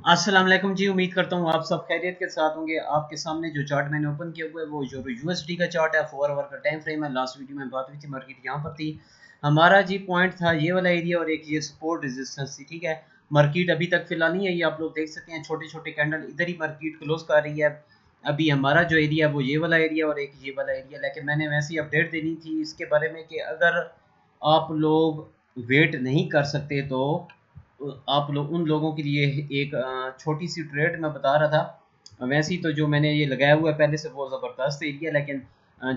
अस्सलाम वालेकुम जी। उम्मीद करता हूँ आप सब खैरियत के साथ होंगे। आपके सामने जो चार्ट मैंने ओपन किया हुआ है वो जो यूएसडी का चार्ट है, 4 आवर का टाइम फ्रेम है। लास्ट वीडियो में बात हुई थी, मार्केट यहाँ पर थी। हमारा जी पॉइंट था ये वाला एरिया और एक ये सपोर्ट रेजिस्टेंस थी, ठीक है। मार्केट अभी तक फिलहाल नहीं है, ये आप लोग देख सकते हैं छोटे छोटे कैंडल इधर ही मार्केट क्लोज कर रही है। अभी हमारा जो एरिया है वो ये वाला एरिया और एक ये वाला एरिया, लेकिन मैंने वैसी अपडेट देनी थी इसके बारे में कि अगर आप लोग वेट नहीं कर सकते तो आप लोग उन लोगों के लिए एक छोटी सी ट्रेड मैं बता रहा था। वैसे ही तो जो मैंने ये लगाया हुआ है पहले से वो ज़बरदस्त एरिया, लेकिन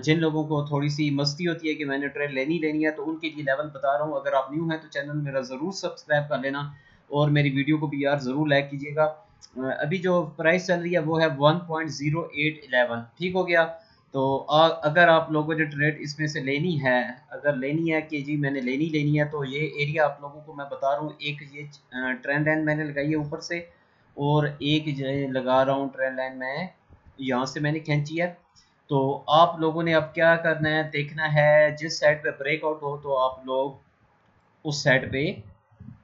जिन लोगों को थोड़ी सी मस्ती होती है कि मैंने ट्रेड लेनी लेनी है तो उनके लिए लेवल बता रहा हूँ। अगर आप न्यू हैं तो चैनल मेरा ज़रूर सब्सक्राइब कर लेना और मेरी वीडियो को भी यार ज़रूर लाइक कीजिएगा। अभी जो प्राइस चल रही है वो है 1.0811, ठीक हो गया। तो अगर आप लोगों ने ट्रेड इसमें से लेनी है, अगर लेनी है कि जी मैंने लेनी है, तो ये एरिया आप लोगों को मैं बता रहा हूँ। एक ये ट्रेंड लाइन मैंने लगाई है ऊपर से, और एक जो है लगा रहा हूँ ट्रेंड लाइन में यहाँ से मैंने खींची है। तो आप लोगों ने अब क्या करना है, देखना है जिस साइड पे ब्रेकआउट हो तो आप लोग उस साइड पे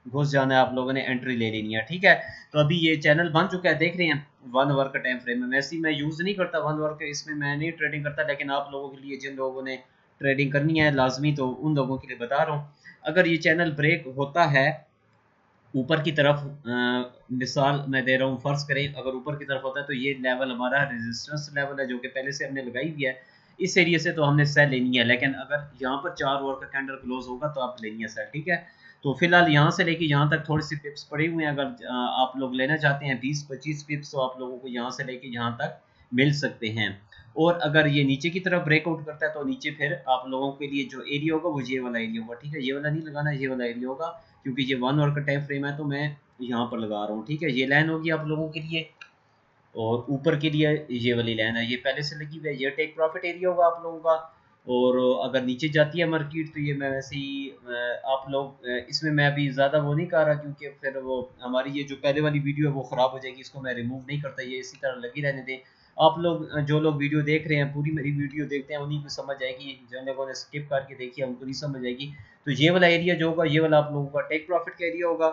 घुस जाना है, आप लोगों ने एंट्री ले लेनी है, ठीक है। तो अभी ये चैनल बन चुका है, देख रहे हैं 1 आवर का टाइम फ्रेम में। वैसे ही मैं यूज़ नहीं करता 1 आवर का, इसमें मैं नहीं ट्रेडिंग करता, लेकिन आप लोगों के लिए जिन लोगों ने ट्रेडिंग करनी है लाजमी, तो उन लोगों के लिए बता रहा हूँ। अगर ये चैनल ब्रेक होता है ऊपर की तरफ, मिसाल मैं दे रहा हूँ, फर्ज करें अगर ऊपर की तरफ होता है तो ये लेवल हमारा रेजिस्टेंस लेवल है जो कि पहले से हमने लगाई हुई है। इस एरिया से तो हमने सेल लेनी है, लेकिन अगर यहाँ पर 4 ओवर का कैंडल क्लोज होगा तो आप लेनी है सेल, ठीक है। तो फिलहाल यहाँ से लेके यहाँ तक थोड़ी सी पिप्स पड़ी हुई हैं। अगर आप लोग लेना चाहते हैं 20-25 पिप्स, तो आप लोगों को यहाँ से लेके यहाँ तक मिल सकते हैं। और अगर ये नीचे की तरफ ब्रेकआउट करता है तो नीचे फिर आप लोगों के लिए जो एरिया होगा वो ये वाला एरिया होगा, ठीक है। ये वाला नहीं लगाना, ये वाला एरिया होगा, क्योंकि ये 1 आवर का टाइम फ्रेम है तो मैं यहाँ पर लगा रहा हूँ, ठीक है। ये लाइन होगी आप लोगों के लिए, और ऊपर के लिए ये वाली लाइन है, ये पहले से लगी हुई है। ये टेक प्रॉफिट एरिया होगा आप लोगों का। और अगर नीचे जाती है मार्केट तो ये मैं वैसे ही आप लोग इसमें मैं अभी ज़्यादा वो नहीं कर रहा, क्योंकि फिर वो हमारी ये जो पहले वाली वीडियो है वो ख़राब हो जाएगी, इसको मैं रिमूव नहीं करता, ये इसी तरह लगी रहने दें। आप लोग जो लोग वीडियो देख रहे हैं पूरी मेरी वीडियो देखते हैं उन्हीं को समझ आएगी, जिन लोगों ने स्किप करके देखी है उनको नहीं समझ आएगी। तो ये वाला एरिया जो होगा ये वाला आप लोगों का टेक प्रॉफिट का एरिया होगा,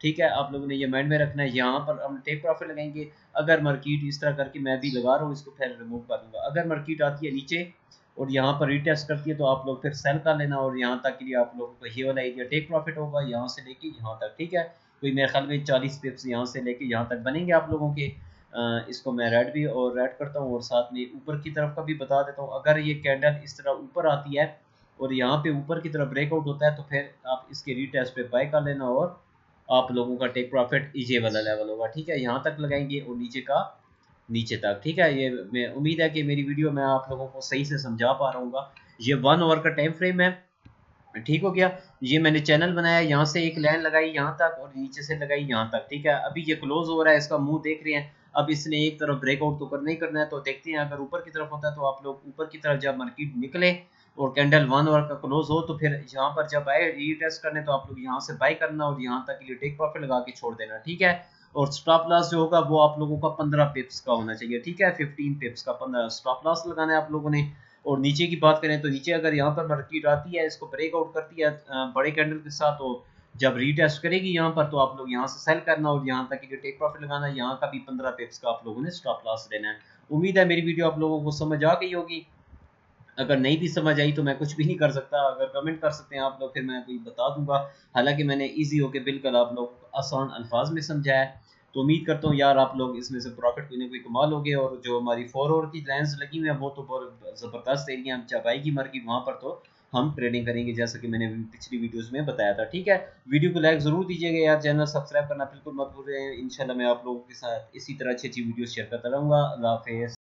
ठीक है। आप लोगों ने ये माइंड में रखना है, यहाँ पर हम टेक प्रॉफिट लगाएंगे। अगर मार्केट इस तरह करके मैं भी लगा रहा हूँ इसको, फिर रिमूव कर दूंगा। अगर मार्केट आती है नीचे और यहाँ पर रीटेस्ट करती है तो आप लोग फिर सेल कर लेना, और यहाँ तक के लिए आप लोगों को ये वाला एरिया टेक प्रॉफिट होगा यहाँ से लेके यहाँ तक, ठीक है। कोई मेरे ख्याल में 40 पिप्स यहाँ से लेके यहाँ तक बनेंगे आप लोगों के। इसको मैं रेड भी और रेड करता हूँ, और साथ में ऊपर की तरफ का भी बता देता हूँ। अगर ये कैंडल इस तरह ऊपर आती है और यहाँ पे ऊपर की तरफ ब्रेकआउट होता है तो फिर आप इसके रीटेस्ट पे बाय कर लेना, और आप लोगों का टेक प्रॉफिट ये वाला लेवल होगा, ठीक है। यहाँ तक लगाएंगे और नीचे का नीचे तक, ठीक है। ये मैं उम्मीद है कि मेरी वीडियो में आप लोगों को सही से समझा पा रहा हूँ। ये 1 आवर का टाइम फ्रेम है, ठीक हो गया। ये मैंने चैनल बनाया, यहाँ से एक लाइन लगाई यहाँ तक और नीचे से लगाई यहाँ तक, ठीक है। अभी ये क्लोज हो रहा है, इसका मुंह देख रहे हैं। अब इसने एक तरफ ब्रेकआउट तो करना ही करना है, तो देखते हैं अगर ऊपर की तरफ होता है तो आप लोग ऊपर की तरफ जब मार्केट निकले और कैंडल 1 आवर का क्लोज हो तो फिर यहाँ पर जब आए रीटेस्ट करने तो आप लोग यहाँ से बाय करना और यहाँ तक के लिए टेक प्रॉफिट लगा के छोड़ देना, ठीक है। और स्टॉप लॉस जो होगा वो आप लोगों का 15 पिप्स का होना चाहिए, ठीक है। 15 पिप्स का 15 स्टॉप लॉस लगाना है आप लोगों ने। और नीचे की बात करें तो नीचे अगर यहाँ पर मार्केट आती है, इसको ब्रेकआउट करती है बड़े कैंडल के साथ, तो जब रीटेस्ट करेगी यहाँ पर तो आप लोग यहाँ से सेल करना और यहाँ तक के लिए टेक प्रॉफिट लगाना। यहाँ का भी 15 पिप्स का आप लोगों ने स्टॉप लॉस लेना है। उम्मीद है मेरी वीडियो आप लोगों को समझ आ गई होगी। अगर नहीं भी समझ आई तो मैं कुछ भी नहीं कर सकता, अगर कमेंट कर सकते हैं आप लोग, फिर मैं कोई बता दूंगा। हालांकि मैंने इजी होके बिल्कुल आप लोग को आसान अल्फाज में समझाया है। तो उम्मीद करता हूँ यार आप लोग इसमें से प्रॉफिट कोई ना कोई कमा लोगे। और जो हमारी 4 आवर की लाइन्स लगी हुई है वो तो बहुत ज़बरदस्त एरिया, हम जब आएगी मार्केट वहाँ पर तो हम ट्रेडिंग करेंगे, जैसा कि मैंने पिछली वीडियोस में बताया था, ठीक है। वीडियो को लाइक ज़रूर दीजिएगा यार, चैनल सब्सक्राइब करना बिल्कुल मत भूलें। इंशाल्लाह मैं आप लोगों के साथ इसी तरह अच्छी अच्छी वीडियोस शेयर करता रहूँगा। अल्लाह हाफिज़।